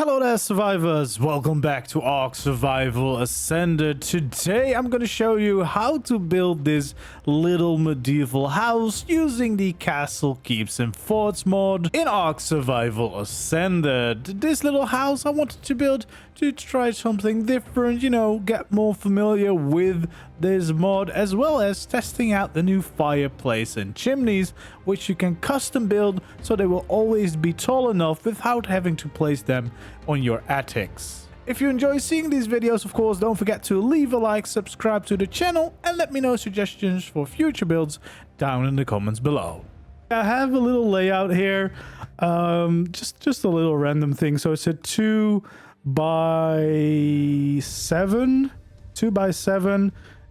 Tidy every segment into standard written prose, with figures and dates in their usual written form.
Hello there, survivors. Welcome back to ARK Survival Ascended. Today I'm going to show you how to build this little medieval house using the Castle Keeps and Forts mod in ARK Survival Ascended. This little house I wanted to build to try something different, you know, get more familiar with this mod, as well as testing out the new fireplace and chimneys, which you can custom build so they will always be tall enough without having to place them on your attics. If you enjoy seeing these videos, of course, don't forget to leave a like, subscribe to the channel, and let me know suggestions for future builds down in the comments below. I have a little layout here, just a little random thing. So it's a 2 by 7,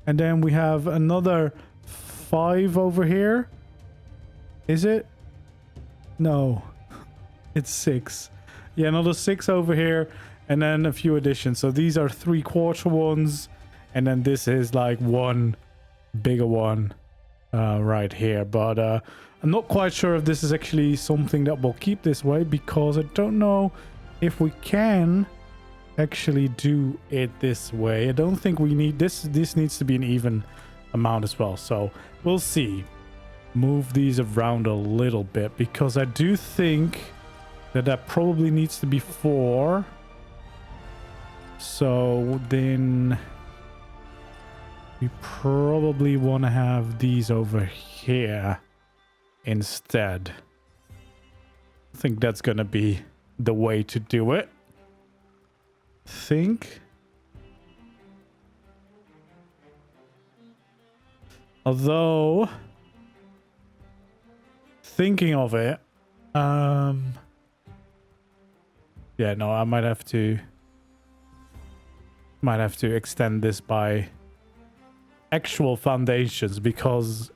and then we have another 5 over here. Is it? No, it's 6. Yeah, another 6 over here, and then a few additions. So these are 3/4 ones, and then this is like one bigger one right here. But I'm not quite sure if this is actually something that will keep this way, because I don't know if we can actually do it this way. I don't think we need this. This needs to be an even amount as well, so we'll see. Move these around a little bit, because I do think that probably needs to be 4. So then we probably want to have these over here instead. I think that's gonna be the way to do it. Although thinking of it, yeah, no, I might have to extend this by actual foundations, because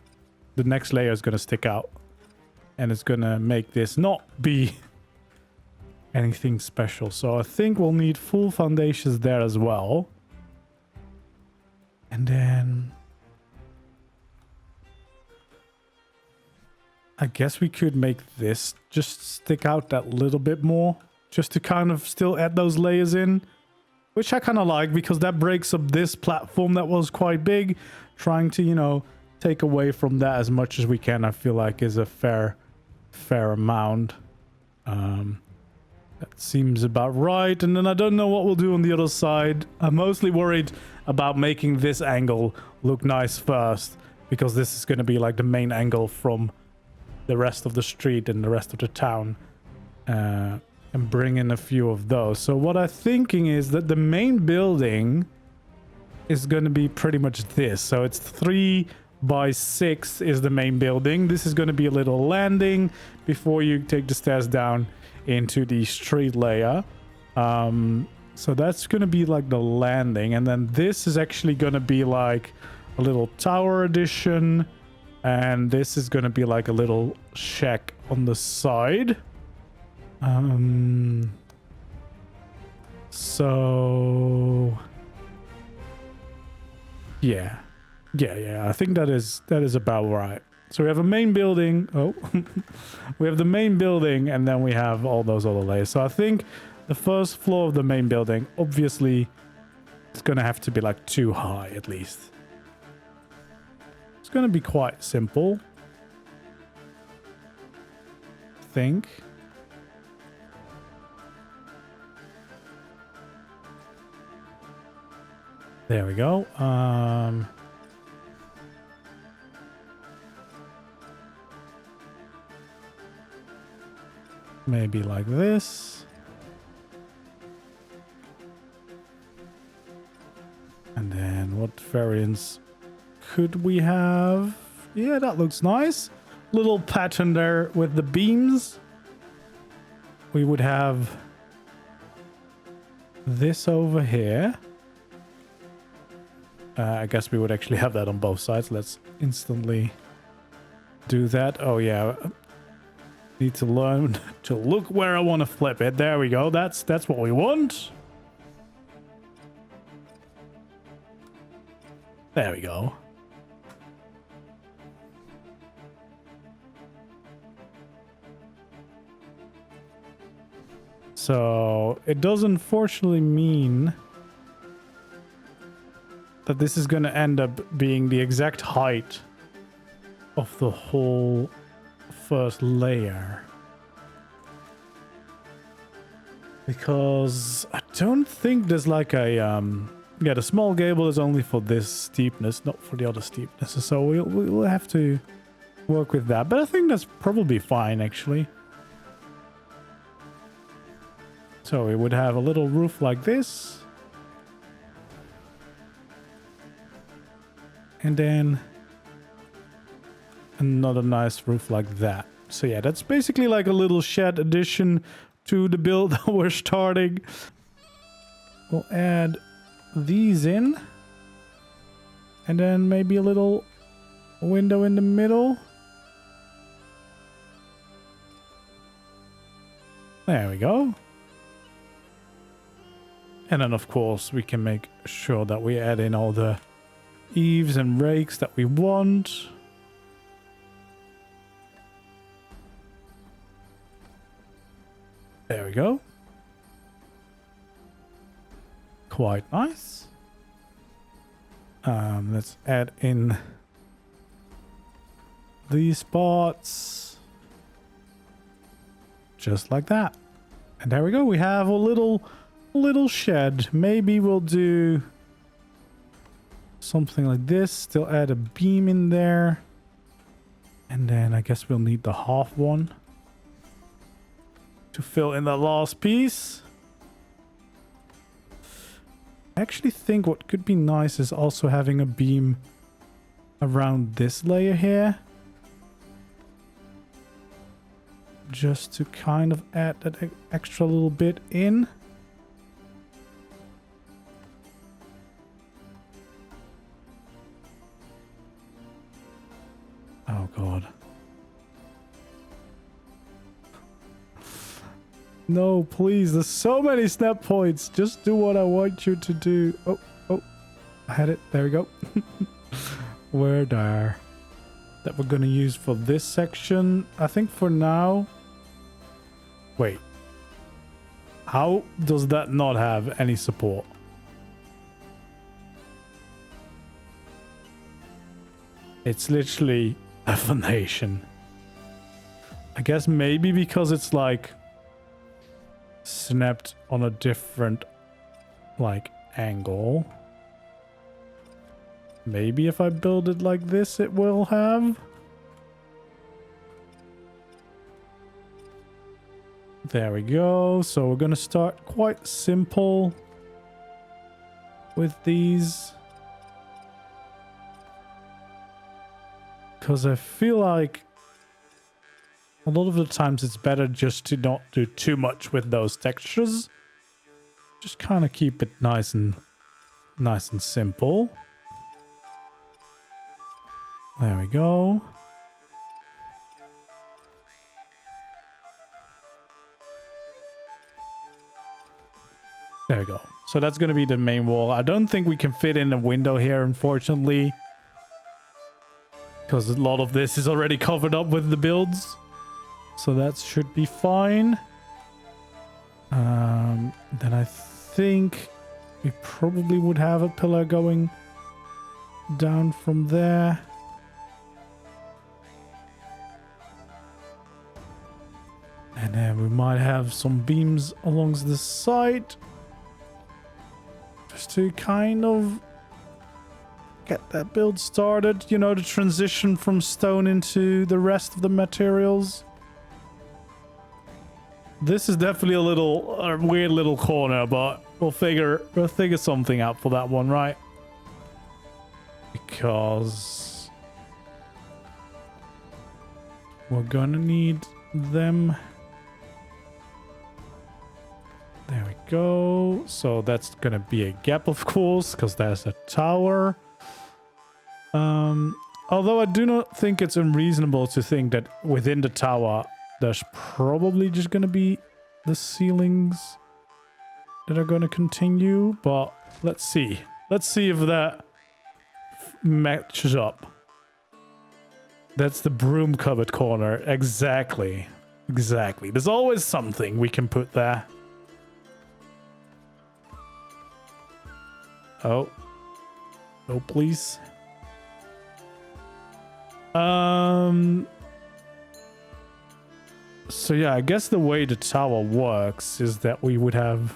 the next layer is going to stick out and it's going to make this not be anything special. So I think we'll need full foundations there as well. And then I guess we could make this just stick out that little bit more, just to kind of still add those layers in, which I kind of like, because that breaks up this platform that was quite big. Trying to, you know, take away from that as much as we can, I feel like is a fair amount. That seems about right. And then I don't know what we'll do on the other side. I'm mostly worried about making this angle look nice first, because this is going to be like the main angle from the rest of the street and the rest of the town, and bring in a few of those. So what I'm thinking is that the main building is going to be pretty much this. So it's 3 by 6 is the main building. This is going to be a little landing before you take the stairs down into the street layer. So that's going to be like the landing, and then this is actually going to be like a little tower addition, and this is going to be like a little shack on the side. So yeah, I think that is about right. So we have a main building. Oh, we have the main building, and then we have all those other layers. So I think the first floor of the main building, obviously, it's gonna have to be like 2 high at least. It's gonna be quite simple, I think. There we go. Maybe like this. And then what variants could we have? Yeah, that looks nice. Little pattern there with the beams. We would have this over here. I guess we would actually have that on both sides. Let's instantly do that. Oh yeah, need to learn to look where I want to flip it. There we go. That's what we want. There we go. So it does unfortunately mean that this is going to end up being the exact height of the whole first layer. Because I don't think there's like a yeah, the small gable is only for this steepness, not for the other steepnesses. So we'll have to work with that. But I think that's probably fine, actually. So we would have a little roof like this. And then another nice roof like that. So yeah, that's basically like a little shed addition to the build that we're starting. We'll add these in. And then maybe a little window in the middle. There we go. And then of course we can make sure that we add in all the eaves and rakes that we want. There we go. Quite nice. Let's add in these spots. Just like that. And there we go. We have a little shed. Maybe we'll do something like this. Still add a beam in there. And then I guess we'll need the half one to fill in the last piece. I actually think what could be nice is also having a beam around this layer here. Just to kind of add that extra little bit in. Oh god. No, please. There's so many snap points. Just do what I want you to do. Oh. I had it. There we go. Where there. That we're going to use for this section. I think for now... Wait. How does that not have any support? It's literally a foundation. I guess maybe because it's like snapped on a different like angle. Maybe if I build it like this it will have. There we go. So we're gonna start quite simple with these. Because I feel like a lot of the times it's better just to not do too much with those textures. Just kind of keep it nice and simple. There we go. There we go. So that's going to be the main wall. I don't think we can fit in a window here, unfortunately. Because a lot of this is already covered up with the builds. So that should be fine. Then I think we probably would have a pillar going down from there. And then we might have some beams along the side. Just to kind of get that build started. You know, the transition from stone into the rest of the materials. This is definitely a weird little corner, but we'll figure something out for that one, right? Because we're gonna need them. There we go. So that's gonna be a gap, of course, because there's a tower. Although I do not think it's unreasonable to think that within the tower there's probably just gonna be the ceilings that are gonna continue, but let's see. Let's see if that matches up. That's the broom cupboard corner. Exactly. There's always something we can put there. Oh. Oh, please. So yeah, I guess the way the tower works is that we would have...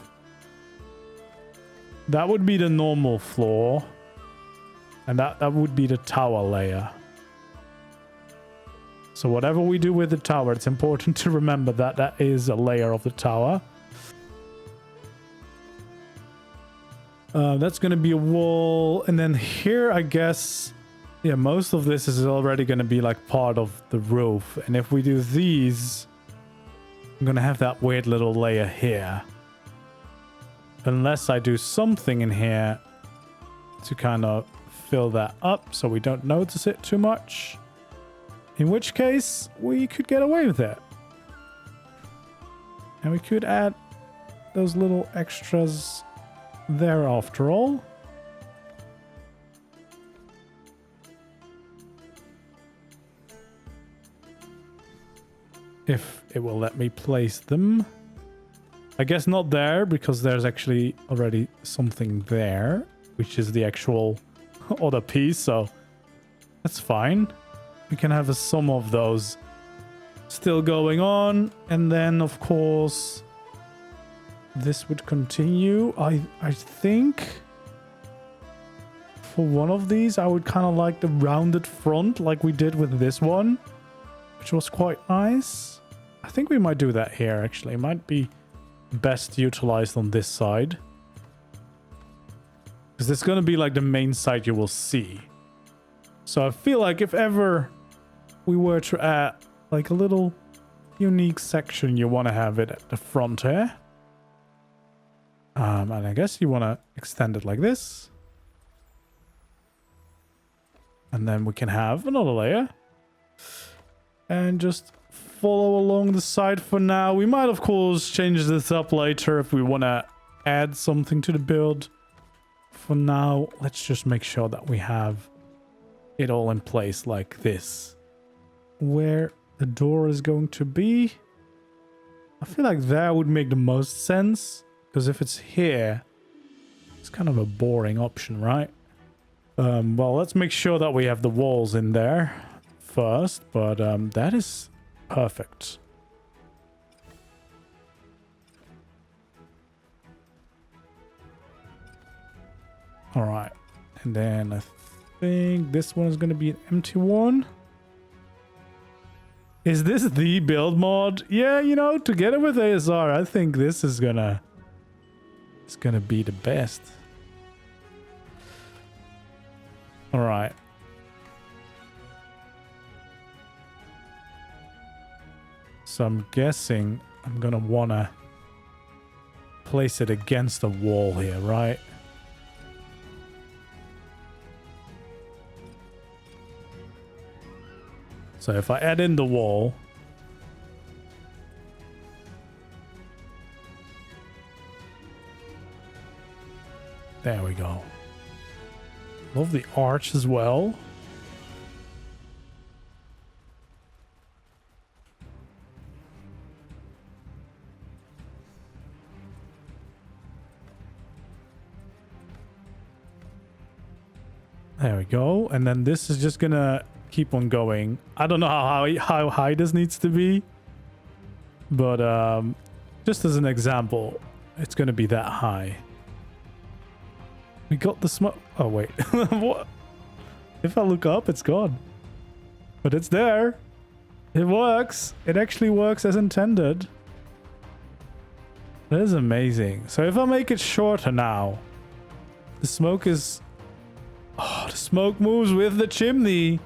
That would be the normal floor. And that would be the tower layer. So whatever we do with the tower, it's important to remember that that is a layer of the tower. That's going to be a wall. And then here, I guess... Yeah, most of this is already going to be like part of the roof. And if we do these... I'm going to have that weird little layer here. Unless I do something in here to kind of fill that up so we don't notice it too much. In which case, we could get away with it. And we could add those little extras there after all. If it will let me place them. I guess not there, because there's actually already something there, which is the actual other piece, so that's fine. We can have some of those still going on, and then of course this would continue. I think for one of these I would kind of like the rounded front like we did with this one, which was quite nice. I think we might do that here actually. It might be best utilized on this side, because it's going to be like the main side you will see. So I feel like if ever we were to add like a little unique section, you want to have it at the front here. And I guess you want to extend it like this. And then we can have another layer. And just follow along the side for now. We might, of course, change this up later if we want to add something to the build. For now, let's just make sure that we have it all in place like this. Where the door is going to be, I feel like that would make the most sense, because if it's here, it's kind of a boring option, right? Well, let's make sure that we have the walls in there first, but that is perfect. All right, and then I think this one is going to be an empty one. Is this the build mod? Yeah, you know, together with ASR, I think this is gonna be the best. All right. So I'm guessing I'm gonna wanna place it against the wall here, right? So if I add in the wall, there we go. Love the arch as well. There we go. And then this is just gonna keep on going. I don't know how high this needs to be, but just as an example, it's gonna be that high. We got the smoke. Oh wait, what? If I look up, it's gone, but it's there. It works. It actually works as intended. That is amazing. So if I make it shorter now, the smoke is... Oh, the smoke moves with the chimney.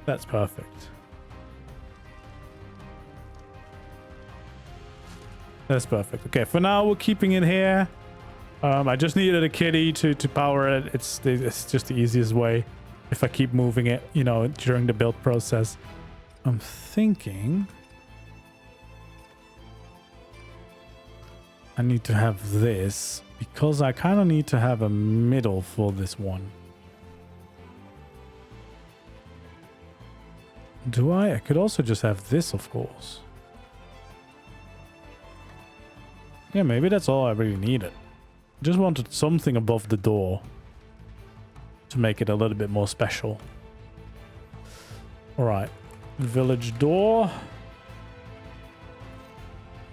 That's perfect. That's perfect. Okay, for now we're keeping it here. I just needed a kitty to power it. It's just the easiest way if I keep moving it, you know, during the build process. I'm thinking I need to have this because I kind of need to have a middle for this one. Do I? I could also just have this, of course. Yeah, maybe that's all I really needed. Just wanted something above the door to make it a little bit more special. All right, village door.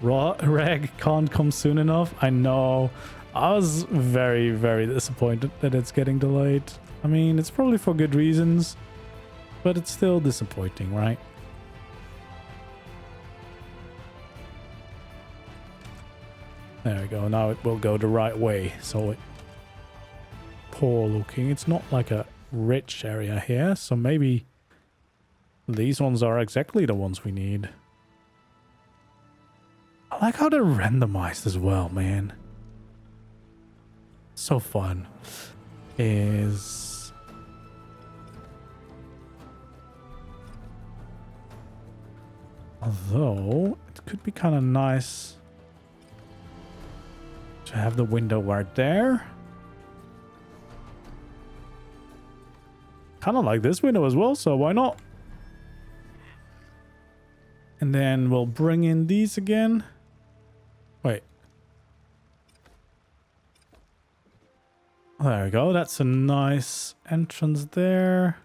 Reg can't come soon enough. I know. I was very, very disappointed that it's getting delayed. I mean, it's probably for good reasons, but it's still disappointing, right? There we go. Now it will go the right way. So poor looking. It's not like a rich area here, so maybe these ones are exactly the ones we need. I like how they're randomized as well, man. So fun. Although it could be kind of nice to have the window right there. Kind of like this window as well, so why not? And then we'll bring in these again. Wait. There we go. That's a nice entrance there.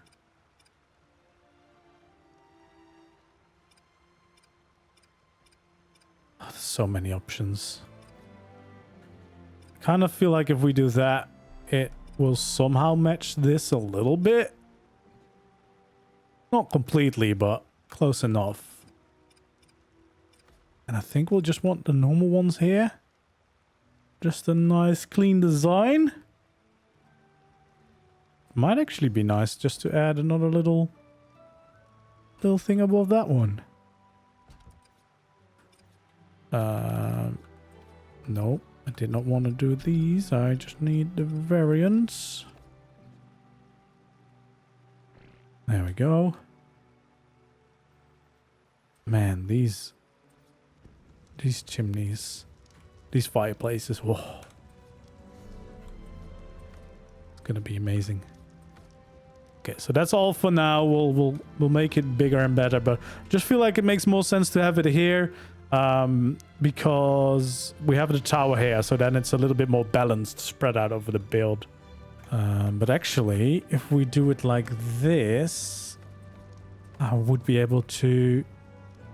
Oh, there's so many options. Kind of feel like if we do that, it will somehow match this a little bit. Not completely, but close enough. And I think we'll just want the normal ones here. Just a nice clean design. Might actually be nice just to add another little thing above that one. Nope, I did not want to do these. I just need the variants. There we go. Man, these chimneys, these fireplaces, whoa. It's gonna be amazing. Okay, so that's all for now. We'll make it bigger and better, but just feel like it makes more sense to have it here because we have the tower here, so then it's a little bit more balanced, spread out over the build. But actually, if we do it like this, I would be able to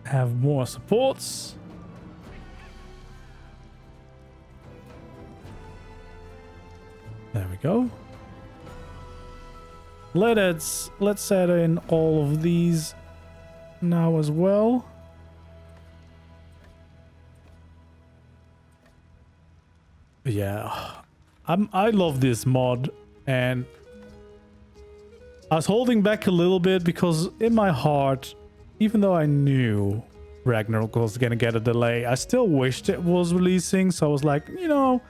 have more supports. There we go. Let's add in all of these now as well. Yeah, I love this mod, and I was holding back a little bit because in my heart, even though I knew Ragnarok was gonna get a delay, I still wished it was releasing. So I was like, you know,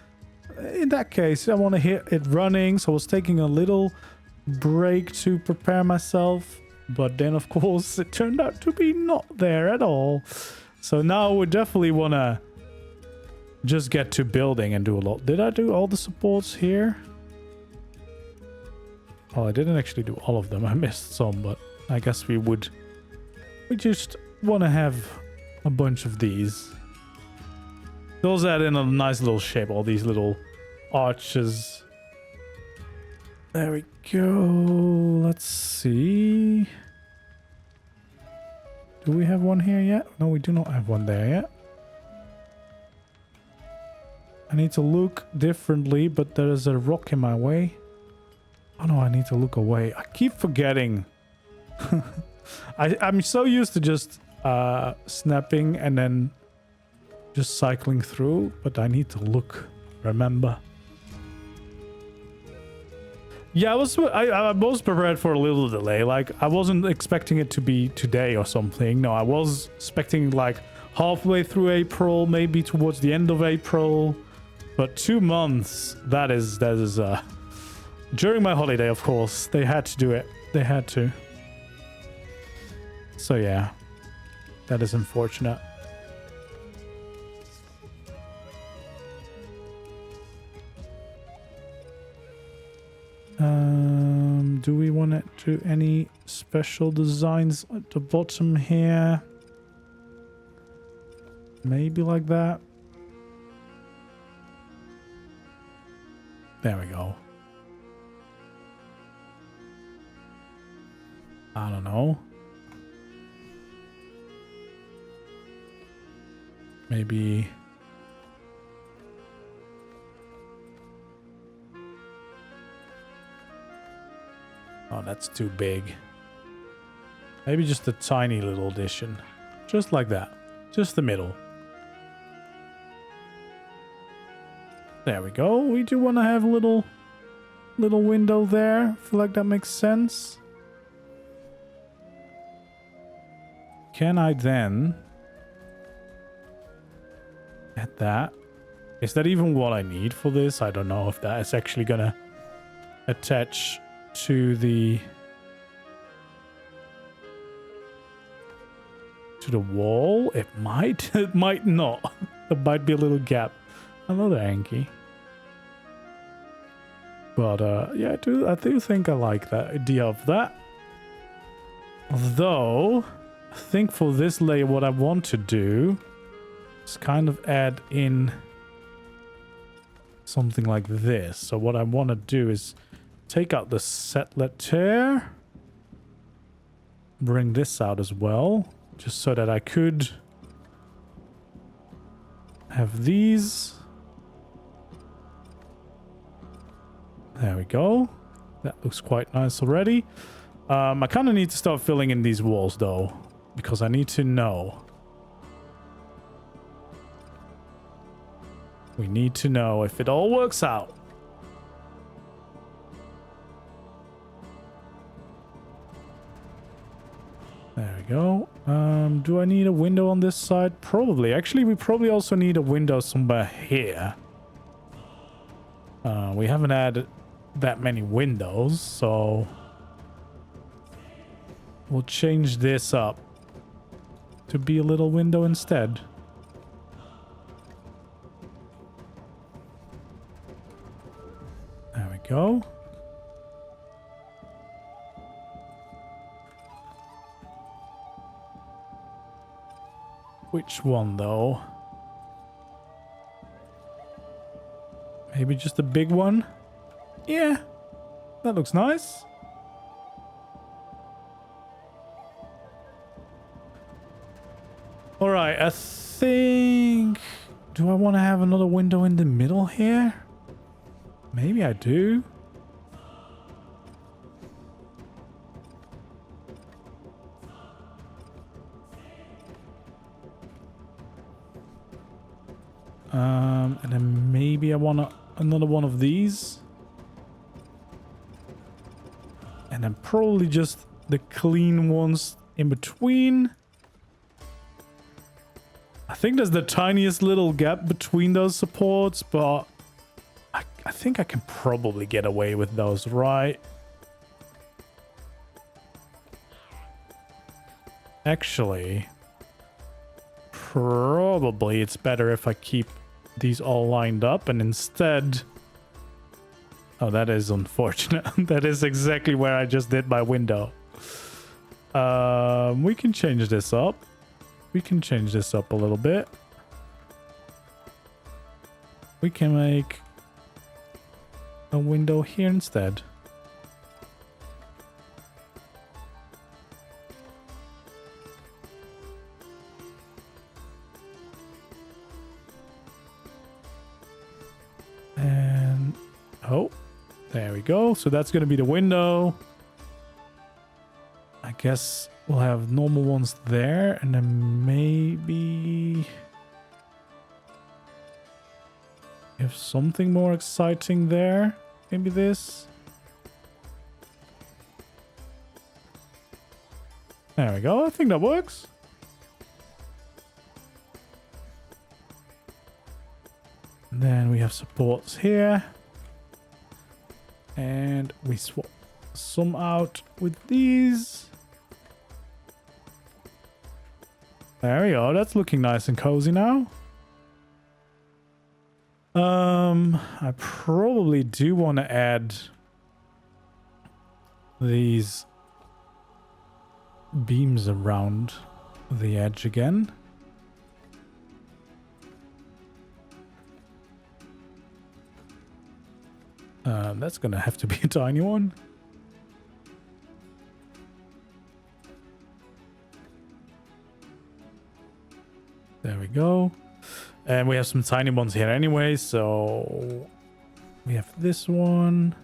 in that case, I want to hit it running. So I was taking a little break to prepare myself, but then of course it turned out to be not there at all. So now we definitely want to just get to building and do a lot. Did I do all the supports here? Oh, I didn't actually do all of them. I missed some, but I guess we just want to have a bunch of these. Those add in a nice little shape, all these little arches. There we go. Let's see. Do we have one here yet? No, we do not have one there yet. I need to look differently, but there is a rock in my way. Oh no, I need to look away. I keep forgetting. I'm so used to just snapping and then just cycling through, but I need to look, remember. Yeah, I was prepared for a little delay. Like, I wasn't expecting it to be today or something. No, I was expecting like halfway through April, maybe towards the end of April. But 2 months, that is during my holiday, of course. They had to do it. They had to. So yeah, that is unfortunate. Do we want to do any special designs at the bottom here? Maybe like that. There we go. I don't know. Maybe... Oh, that's too big. Maybe just a tiny little addition. Just like that. Just the middle. There we go. We do want to have a little window there. I feel like that makes sense. Can I then add that? Is that even what I need for this? I don't know if that is actually gonna attach to the wall. It might. It might not. There might be a little gap. Another Anki. But yeah, I do think I like that idea of that. Although I think for this layer what I want to do is kind of add in something like this. So what I want to do is take out the settler, bring this out as well, just so that I could have these. There we go. That looks quite nice already. I kind of need to start filling in these walls though, because I need to know. We need to know if it all works out. There we go. Do I need a window on this side? Probably. Actually, we probably also need a window somewhere here. We haven't had that many windows, so we'll change this up to be a little window instead. There we go. Which one though? Maybe just a big one? Yeah, that looks nice. Alright, I think... Do I want to have another window in the middle here? Maybe I do. And then maybe I want another one of these. And then probably just the clean ones in between. I think there's the tiniest little gap between those supports, but I think I can probably get away with those, right? Actually, probably it's better if I keep these all lined up and instead... Oh, that is unfortunate. That is exactly where I just did my window. We can change this up. We can change this up a little bit. We can make a window here instead. And oh, there we go. So that's going to be the window. I guess we'll have normal ones there, and then maybe if something more exciting there. Maybe this. There we go. I think that works. And then we have supports here. And we swap some out with these. There we go. That's looking nice and cozy now. I probably do want to add these beams around the edge again. That's gonna have to be a tiny one. There we go. And we have some tiny ones here anyway, so we have this one.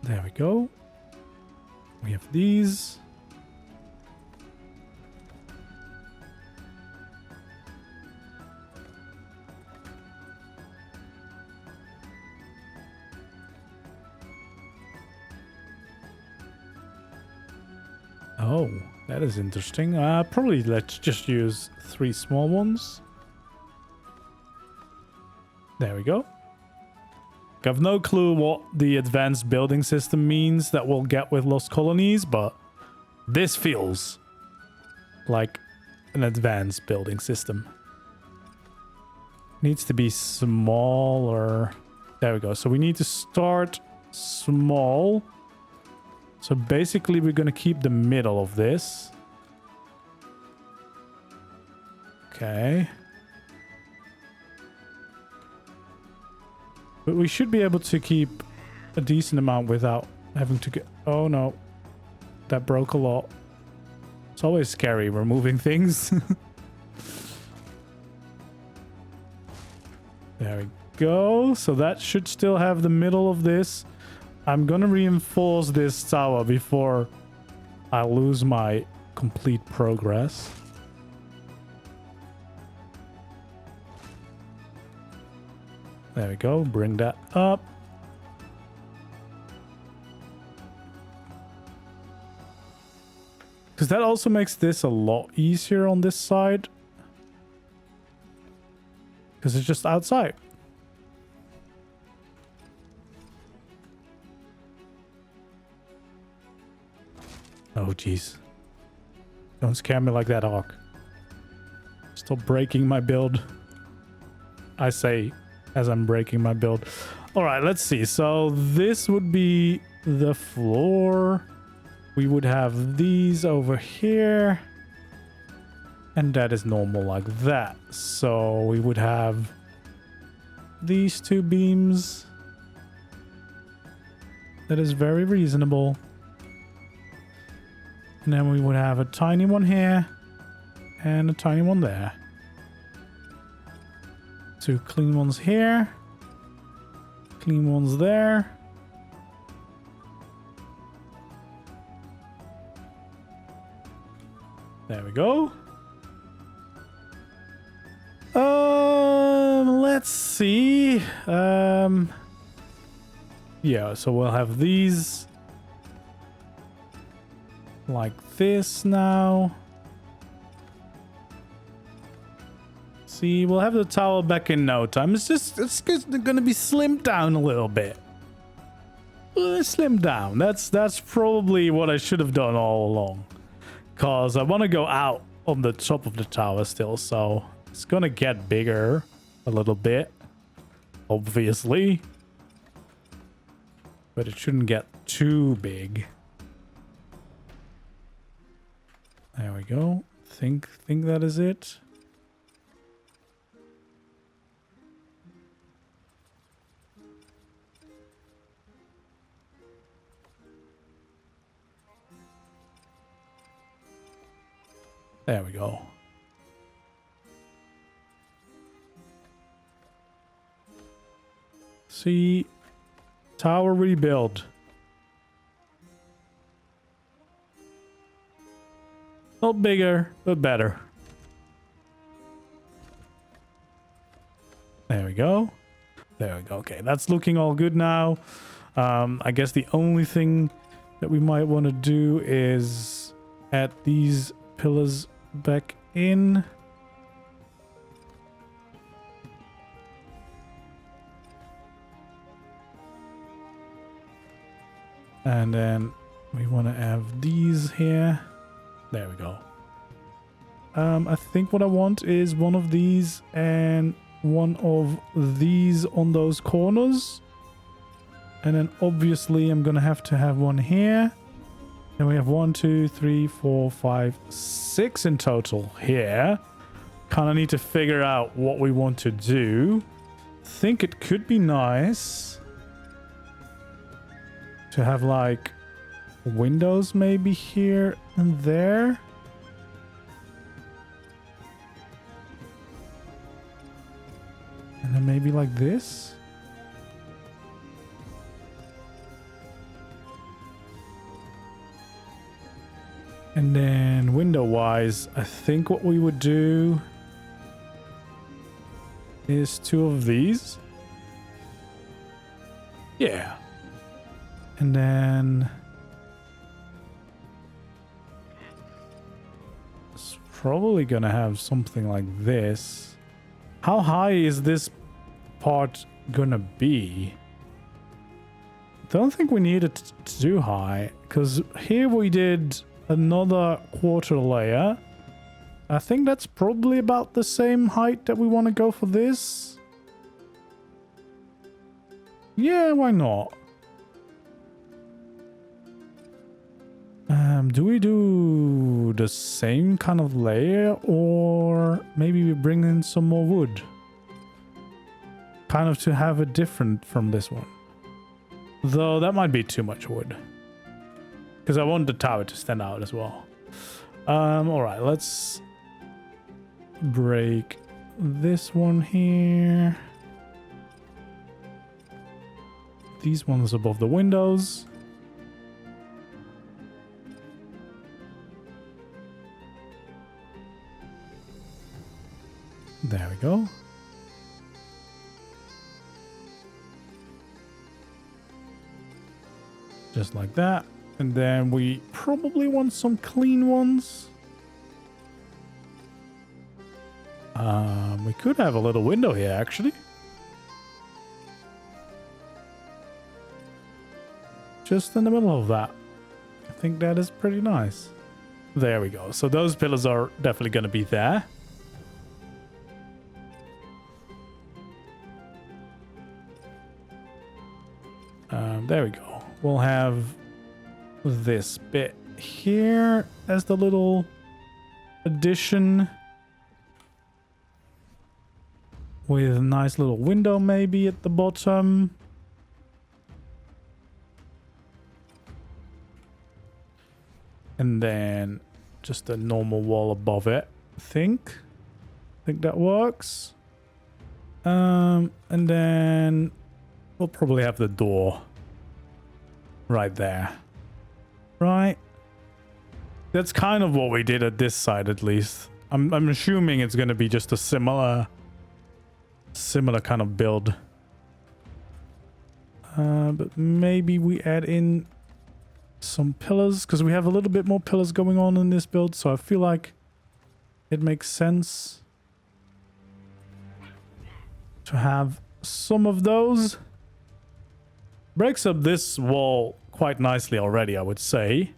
There we go. We have these. Oh, that is interesting. Probably let's just use 3 small ones. There we go. I have no clue what the advanced building system means that we'll get with Lost Colonies, but this feels like an advanced building system. Needs to be smaller. There we go. So we need to start small. So basically we're going to keep the middle of this. Okay. But we should be able to keep a decent amount without having to get... Oh no. That broke a lot. It's always scary removing things. There we go. So that should still have the middle of this. I'm gonna reinforce this tower before I lose my complete progress. There we go. Bring that up. Because that also makes this a lot easier on this side. Because it's just outside. Oh, jeez. Don't scare me like that, ARK. Still breaking my build. I say as I'm breaking my build. All right, let's see. So this would be the floor. We would have these over here. And that is normal like that. So we would have these 2 beams. That is very reasonable. And then we would have a tiny one here and a tiny one there. 2 clean ones here. Clean ones there. There we go. Let's see. Yeah, so we'll have these like this now. See, we'll have the tower back in no time. It's gonna be slimmed down a little bit. Slimmed down. That's probably what I should have done all along. Cause I want to go out on the top of the tower still, so it's gonna get bigger a little bit, obviously. But it shouldn't get too big. There we go. Think that is it. There we go. See, tower rebuild. Not bigger, but better. There we go. There we go. Okay, that's looking all good now. I guess the only thing that we might want to do is add these pillars back in. And then we want to have these here. There we go. I think what I want is one of these and one of these on those corners. And then obviously I'm going to have one here. And we have 1, 2, 3, 4, 5, 6 in total here. Kind of need to figure out what we want to do. Think it could be nice to have like windows maybe here and there. And then maybe like this. And then window wise, I think what we would do is 2 of these. Yeah. And then it's probably gonna have something like this. How high is this part gonna be? Don't think we need it too high, because here we did another quarter layer. I think that's probably about the same height that we want to go for this. Yeah, why not? Do we do the same kind of layer, or maybe we bring in some more wood? Kind of to have it different from this one. Though that might be too much wood. Because I want the tower to stand out as well. Alright, let's break this one here. These ones above the windows. There we go. Just like that. And then we probably want some clean ones. We could have a little window here, actually. Just in the middle of that. I think that is pretty nice. There we go. So those pillars are definitely going to be there. There we go. We'll have this bit here as the little addition. With a nice little window maybe at the bottom. And then just a normal wall above it, I think. I think that works. And then we'll probably have the door right there. Right? That's kind of what we did at this side, at least. I'm assuming it's going to be just a similar kind of build. But maybe we add in some pillars, because we have a little bit more pillars going on in this build, so I feel like it makes sense to have some of those. Breaks up this wall quite nicely already, I would say.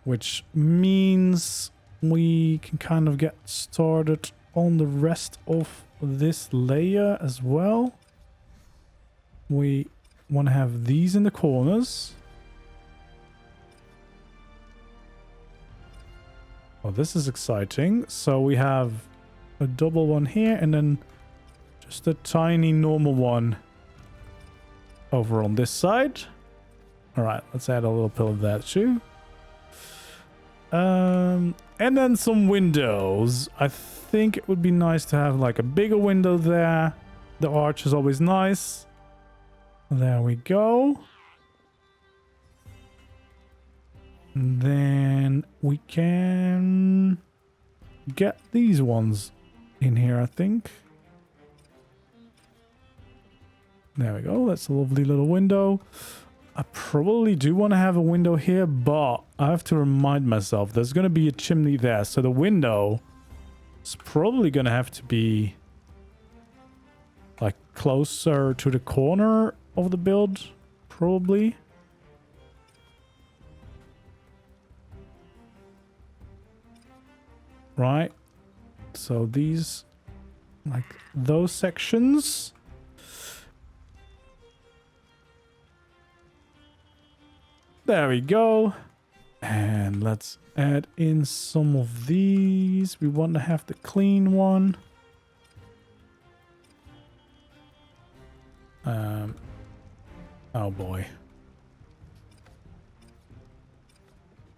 Which means we can kind of get started on the rest of this layer as well. We want to have these in the corners. Oh, this is exciting. So we have a double one here and then just a tiny normal one over on this side. All right, let's add a little pillar of that too. And then some windows. I think it would be nice to have like a bigger window there. The arch is always nice. There we go. And then we can get these ones in here, I think. There we go. That's a lovely little window. I probably do want to have a window here, but I have to remind myself there's going to be a chimney there. So the window is probably going to have to be like closer to the corner of the build, probably. Right. So these, like those sections. There we go. And let's add in some of these. We want to have the clean one. Oh boy.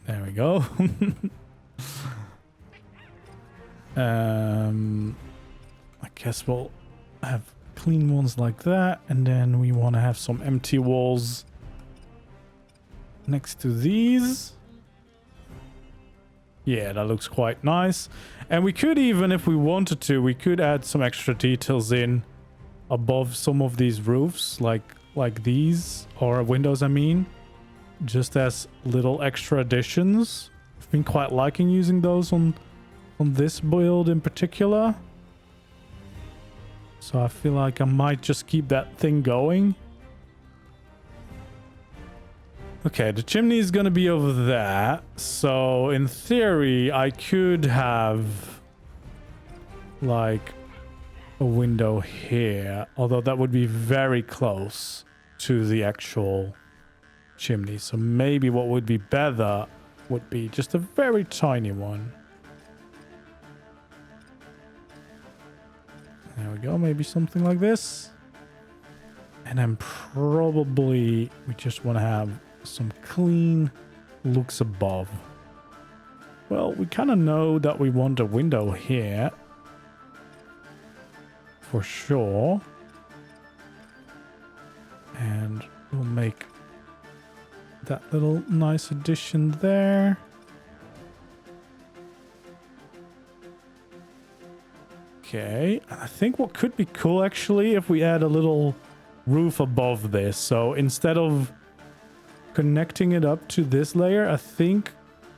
There we go. I guess we'll have clean ones like that, and then we want to have some empty walls next to these. Yeah, that looks quite nice. And we could even, if we wanted to, we could add some extra details in above some of these roofs, like these, or windows I mean, just as little extra additions. I've been quite liking using those on this build in particular. So I feel like I might just keep that thing going. Okay, the chimney is going to be over there. So in theory, I could have like a window here. Although that would be very close to the actual chimney. So maybe what would be better would be just a very tiny one. There we go. Maybe something like this. And then probably we just want to have some clean looks above. Well, we kind of know that we want a window here for sure, and we'll make that little nice addition there. Okay, I think what could be cool actually if we add a little roof above this. So instead of connecting it up to this layer, I think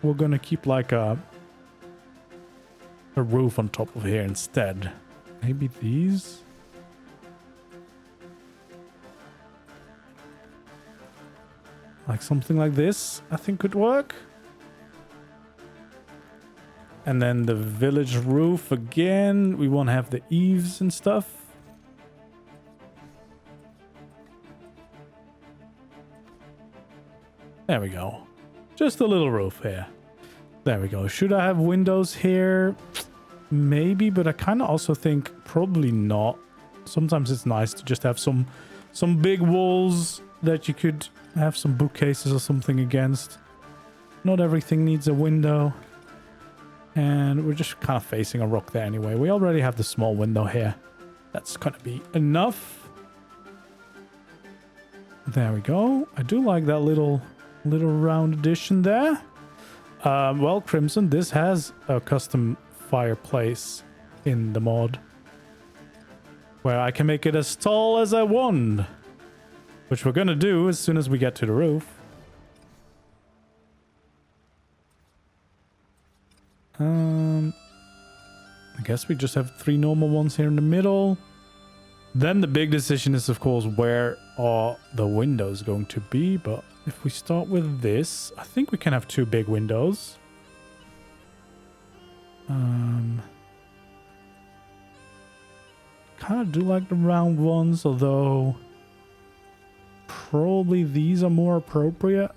we're gonna keep like a roof on top of here instead. Maybe these? Like something like this, I think could work. And then the village roof again. We want to have the eaves and stuff. There we go. Just a little roof here. There we go. Should I have windows here? Maybe, but I kind of also think probably not. Sometimes it's nice to just have some big walls that you could have some bookcases or something against. Not everything needs a window. And we're just kind of facing a rock there anyway. We already have the small window here. That's going to be enough. There we go. I do like that little round addition there. Well, Crimson, this has a custom fireplace in the mod where I can make it as tall as I want, which we're gonna do as soon as we get to the roof. I guess we just have 3 normal ones here in the middle. Then the big decision is, of course, where are the windows going to be? But if we start with this, I think we can have 2 big windows. Kind of do like the round ones, although probably these are more appropriate.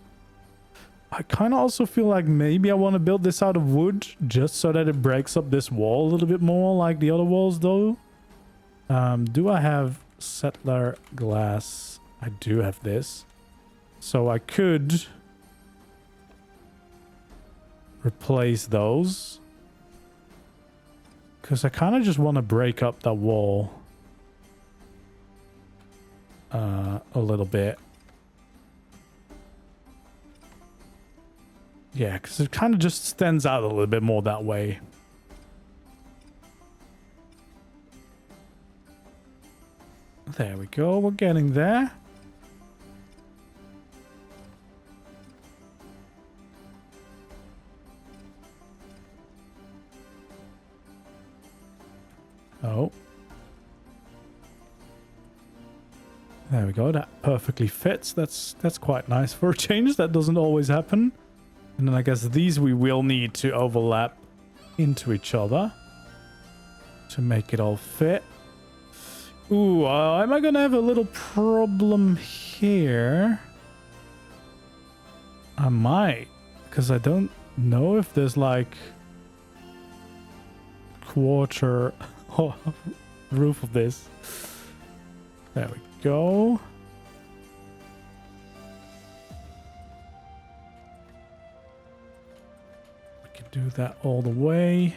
I kind of also feel like maybe I want to build this out of wood just so that it breaks up this wall a little bit more like the other walls though. Do I have settler glass? I do have this. So I could replace those. Because I kind of just want to break up that wall a little bit. Yeah, because it kind of just stands out a little bit more that way. There we go. We're getting there. Oh. There we go. That perfectly fits. That's quite nice for a change. That doesn't always happen. And then I guess these we will need to overlap into each other to make it all fit. Ooh, am I gonna have a little problem here? I might. Because I don't know if there's like quarter roof of this. There we go. We can do that all the way.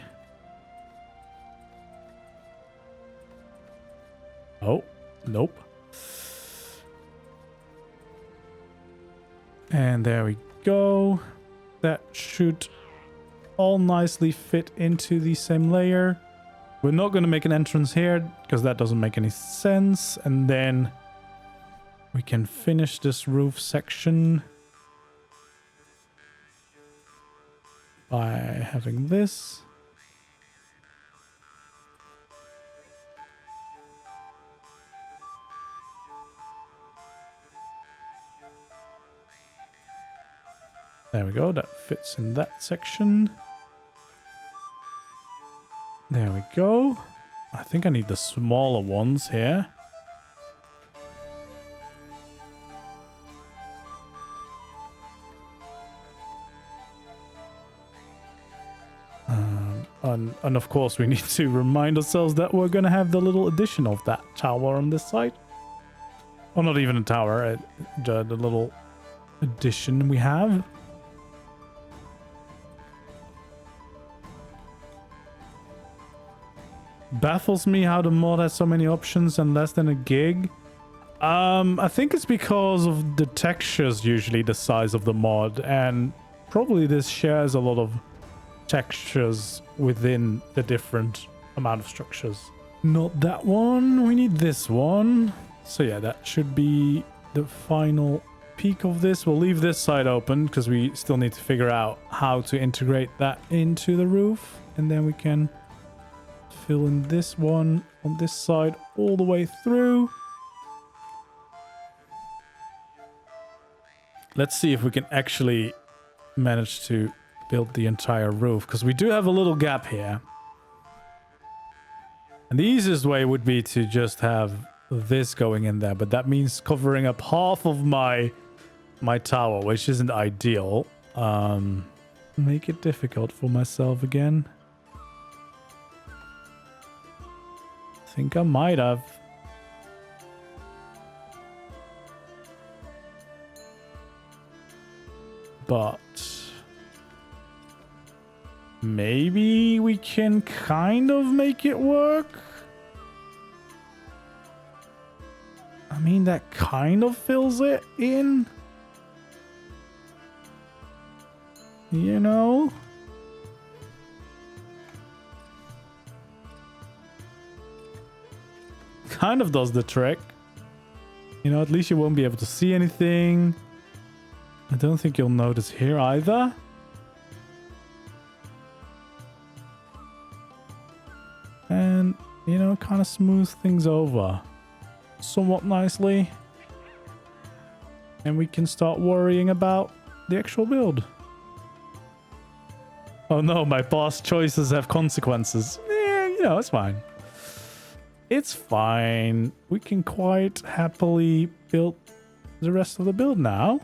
Oh, nope. And there we go. That should all nicely fit into the same layer. We're not going to make an entrance here because that doesn't make any sense. And then we can finish this roof section by having this. There we go, that fits in that section. There we go. I think I need the smaller ones here. And of course we need to remind ourselves that we're going to have the little addition of that tower on this side. Or not even a tower, the little addition we have. Baffles me how the mod has so many options and less than a gig. I think it's because of the textures, usually the size of the mod, and probably this shares a lot of textures within the different amount of structures. Not that one, we need this one. So yeah, that should be the final peak of this. We'll leave this side open because we still need to figure out how to integrate that into the roof, and then we can fill in this one on this side all the way through. Let's see if we can actually manage to build the entire roof, because we do have a little gap here. And the easiest way would be to just have this going in there, but that means covering up half of my tower, which isn't ideal. Make it difficult for myself again. I think I might have. But maybe we can kind of make it work. I mean, that kind of fills it in. You know? Kind of does the trick. You know, at least you won't be able to see anything. I don't think you'll notice here either. And, you know, kind of smooth things over somewhat nicely. And we can start worrying about the actual build. Oh no, my past choices have consequences. You know, it's fine. It's fine. We can quite happily build the rest of the build now.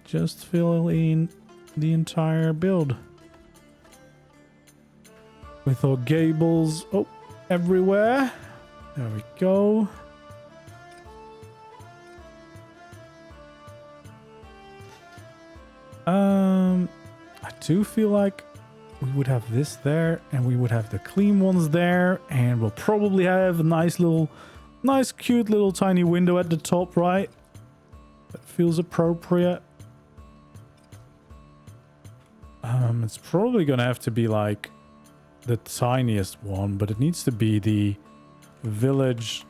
Just fill in the entire build with our gables everywhere. There we go. I do feel like we would have this there, and we would have the clean ones there, and we'll probably have a nice cute little tiny window at the top, right? That feels appropriate. It's probably gonna have to be like the tiniest one, but it needs to be the village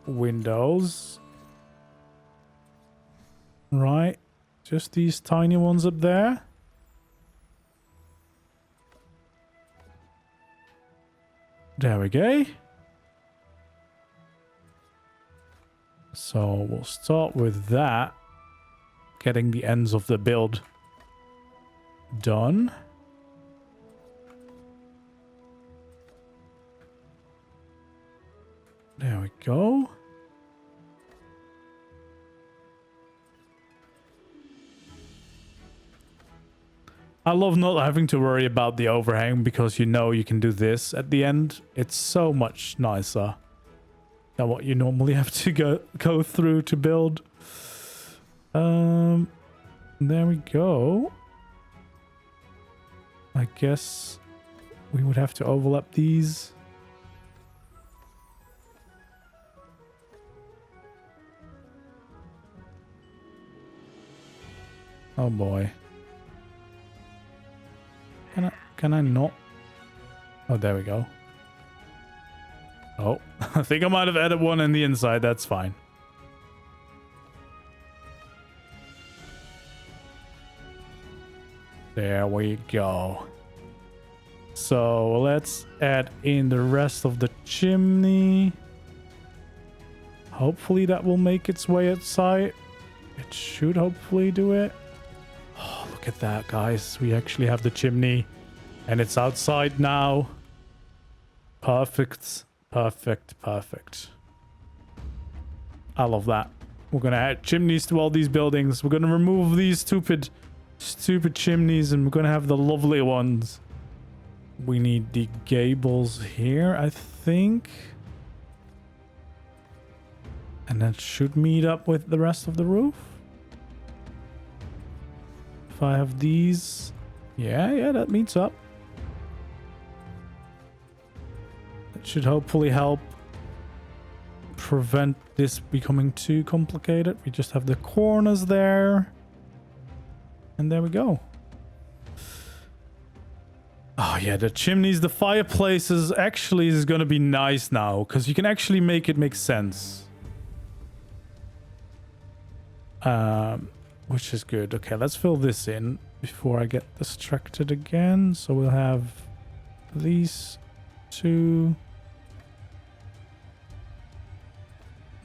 windows. Right? Just these tiny ones up there. There we go. So we'll start with that. Getting the ends of the build done. There we go. I love not having to worry about the overhang because you know you can do this at the end. It's so much nicer than what you normally have to go through to build. There we go. I guess we would have to overlap these. Oh boy. Can I not? Oh, there we go. Oh, I think I might have added one in the inside. That's fine. There we go. So let's add in the rest of the chimney. Hopefully that will make its way outside. It should hopefully do it. Oh, look at that, guys. We actually have the chimney and it's outside now. Perfect. Perfect. Perfect. I love that. We're going to add chimneys to all these buildings. We're going to remove these stupid chimneys and we're going to have the lovely ones. We need the gables here, I think. And that should meet up with the rest of the roof. If I have these... Yeah, that meets up. That should hopefully help prevent this becoming too complicated. We just have the corners there. And there we go. Oh yeah, the chimneys, the fireplaces actually is going to be nice now. Because you can actually make it make sense. Which is good. Okay, let's fill this in before I get distracted again. So we'll have these two.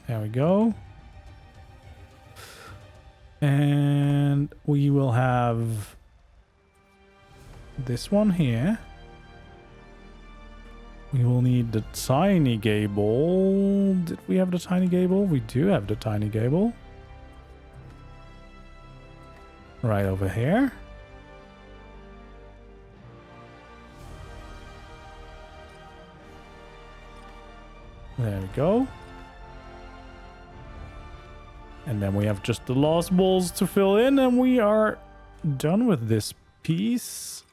There we go. And we will have this one here. We will need the tiny gable. Did we have the tiny gable? We do have the tiny gable. Right over here. There we go. And then we have just the last walls to fill in and we are done with this piece.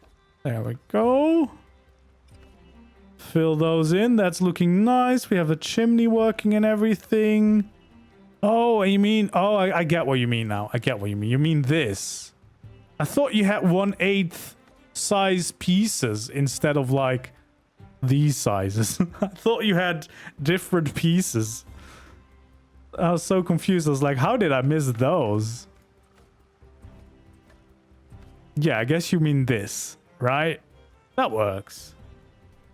There we go. Fill those in. That's looking nice. We have the chimney working and everything. Oh, you mean... Oh, I get what you mean now. I get what you mean. You mean this. I thought you had 1/8 size pieces instead of like these sizes. I thought you had different pieces. I was so confused. I was like, how did I miss those? Yeah, I guess you mean this, right? That works.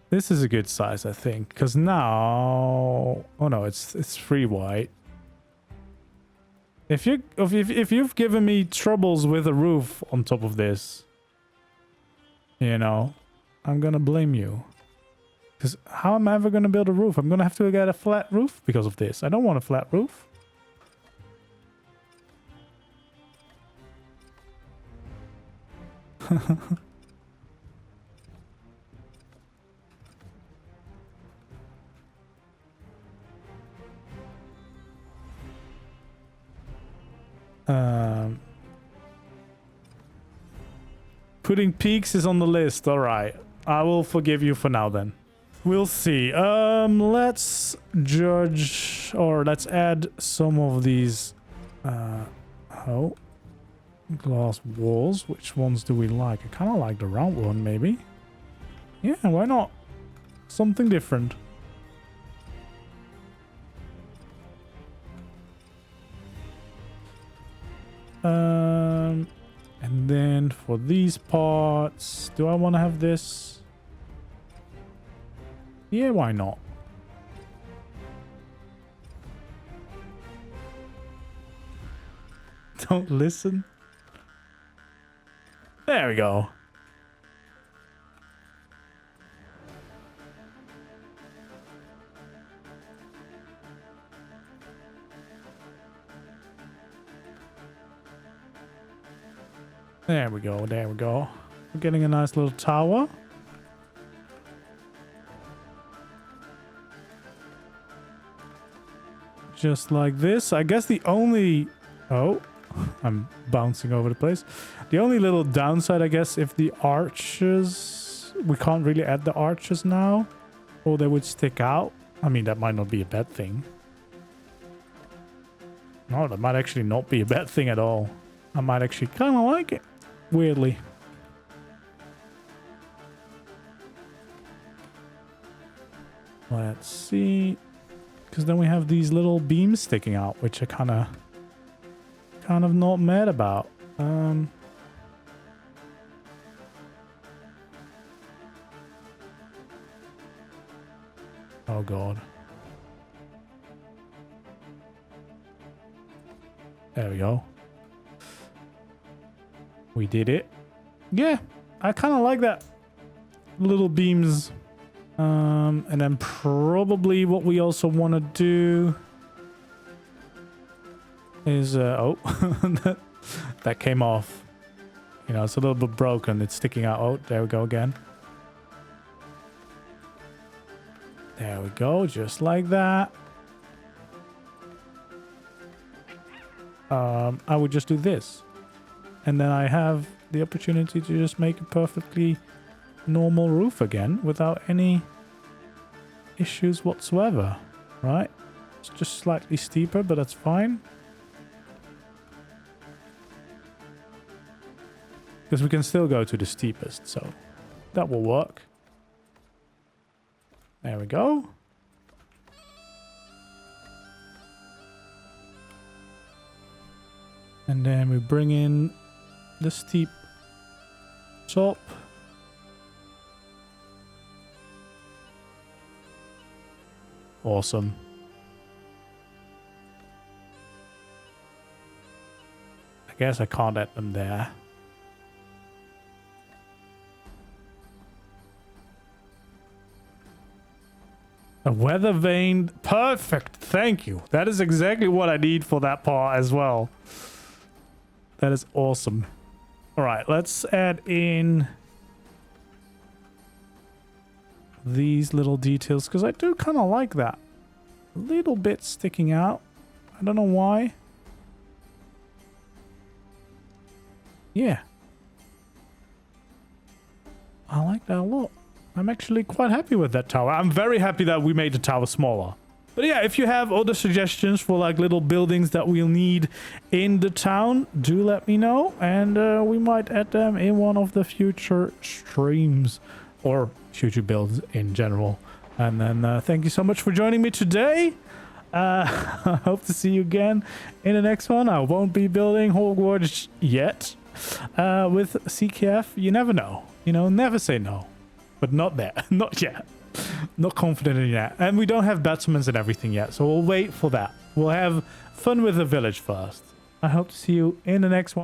This is a good size, I think. Because now... Oh no, it's 3 wide. If you've given me troubles with a roof on top of this, you know, I'm gonna blame you. Because how am I ever gonna build a roof? I'm gonna have to get a flat roof because of this. I don't want a flat roof. Putting peaks is on the list. All right. I will forgive you for now then. We'll see. Let's judge or let's add some of these glass walls. Which ones do we like? I kind of like the round one maybe. Yeah, why not? Something different. And then for these parts, do I want to have this? Yeah, why not? Don't listen. There we go. There we go, there we go. We're getting a nice little tower. Just like this. I guess the only... Oh, I'm bouncing over the place. The only little downside, I guess, if the arches... We can't really add the arches now. Or they would stick out. I mean, that might not be a bad thing. No, that might actually not be a bad thing at all. I might actually kind of like it. Weirdly. Let's see. Because then we have these little beams sticking out, which I kind of not mad about. Oh god. There we go. We did it. Yeah, I kind of like that. Little beams. And then probably what we also want to do is, oh, that came off. You know, it's a little bit broken. It's sticking out. Oh, there we go again. There we go, just like that. I would just do this. And then I have the opportunity to just make a perfectly normal roof again without any issues whatsoever, right? It's just slightly steeper, but that's fine. Because we can still go to the steepest, so that will work. There we go. And then we bring in the steep top. Awesome. I guess I can't add them there. A weather vane. Perfect. Thank you. That is exactly what I need for that part as well. That is awesome. All right, let's add in these little details because I do kind of like that. A little bit sticking out. I don't know why. Yeah. I like that a lot. I'm actually quite happy with that tower. I'm very happy that we made the tower smaller. But yeah, if you have other suggestions for like little buildings that we'll need in the town, do let me know. And we might add them in one of the future streams or future builds in general. And then thank you so much for joining me today. I hope to see you again in the next one. I won't be building Hogwarts yet. With CKF, you never know. You know, never say no. But not there. Not yet. Not confident in that. And we don't have battlements and everything yet. So we'll wait for that. We'll have fun with the village first. I hope to see you in the next one.